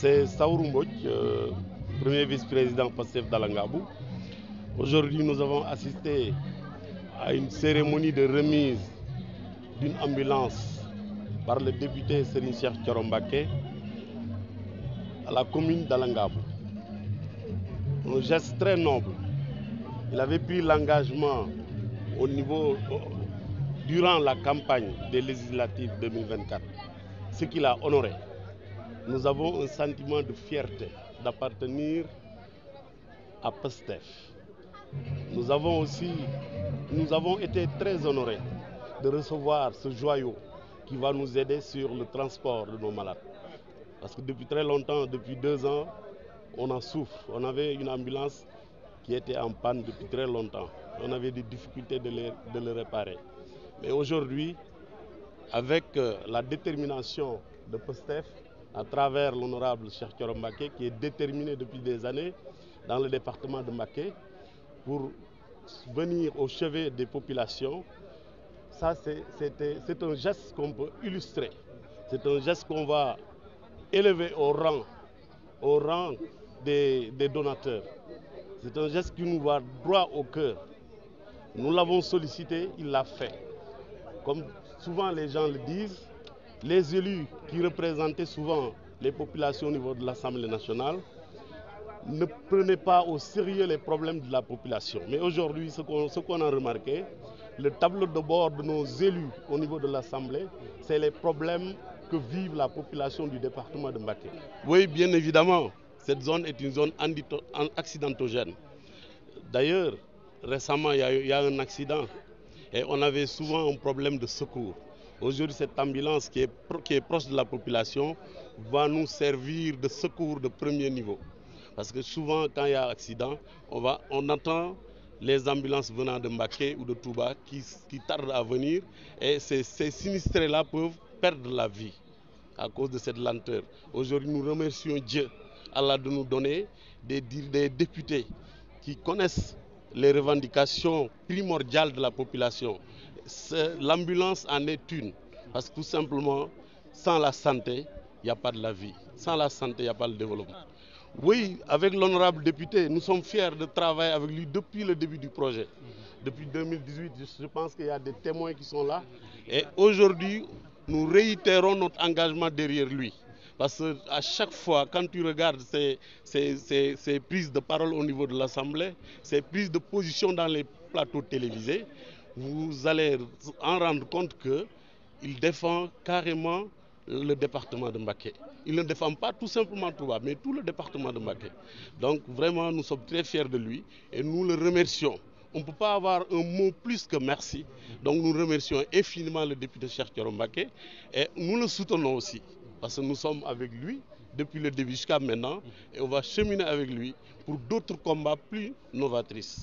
C'est Saourou Mbodj, premier vice-président Pastef d'Alangabou. Aujourd'hui, nous avons assisté à une cérémonie de remise d'une ambulance par le député Serigne Cheikh Thioro Mbacké à la commune d'Alangabou. Un geste très noble. Il avait pris l'engagement durant la campagne des législatives 2024, ce qu'il a honoré. Nous avons un sentiment de fierté d'appartenir à Pastef. Nous avons été très honorés de recevoir ce joyau qui va nous aider sur le transport de nos malades. Parce que depuis très longtemps, depuis 2 ans, on en souffre. On avait une ambulance qui était en panne depuis très longtemps. On avait des difficultés de le réparer. Mais aujourd'hui, avec la détermination de Pastef, à travers l'honorable Cheikh Thioro Mbacké, qui est déterminé depuis des années dans le département de Mbacké pour venir au chevet des populations, ça c'est un geste qu'on peut illustrer. C'est un geste qu'on va élever au rang des donateurs. C'est un geste qui nous va droit au cœur. Nous l'avons sollicité, il l'a fait. Comme souvent les gens le disent, les élus qui représentaient souvent les populations au niveau de l'Assemblée nationale ne prenaient pas au sérieux les problèmes de la population. Mais aujourd'hui, ce qu'on a remarqué, le tableau de bord de nos élus au niveau de l'Assemblée, c'est les problèmes que vive la population du département de Mbacké. Oui, bien évidemment, cette zone est une zone accidentogène. D'ailleurs, récemment, il y a un accident et on avait souvent un problème de secours. Aujourd'hui, cette ambulance qui est proche de la population va nous servir de secours de premier niveau. Parce que souvent, quand il y a accident, on attend les ambulances venant de Mbacké ou de Touba qui tardent à venir et ces sinistrés-là peuvent perdre la vie à cause de cette lenteur. Aujourd'hui, nous remercions Dieu, Allah, de nous donner des députés qui connaissent les revendications primordiales de la population. L'ambulance en est une, parce que tout simplement, sans la santé, il n'y a pas de la vie. Sans la santé, il n'y a pas de développement. Oui, avec l'honorable député, nous sommes fiers de travailler avec lui depuis le début du projet. Depuis 2018, je pense qu'il y a des témoins qui sont là. Et aujourd'hui, nous réitérons notre engagement derrière lui. Parce qu'à chaque fois, quand tu regardes ces prises de parole au niveau de l'Assemblée, ces prises de position dans les plateaux télévisés, vous allez en rendre compte qu'il défend carrément le département de Mbacké. Il ne défend pas tout simplement Touba, mais tout le département de Mbacké. Donc vraiment, nous sommes très fiers de lui et nous le remercions. On ne peut pas avoir un mot plus que merci. Donc nous remercions infiniment le député Cheikh Thioro Mbacké et nous le soutenons aussi. Parce que nous sommes avec lui depuis le début jusqu'à maintenant et on va cheminer avec lui pour d'autres combats plus novatrices.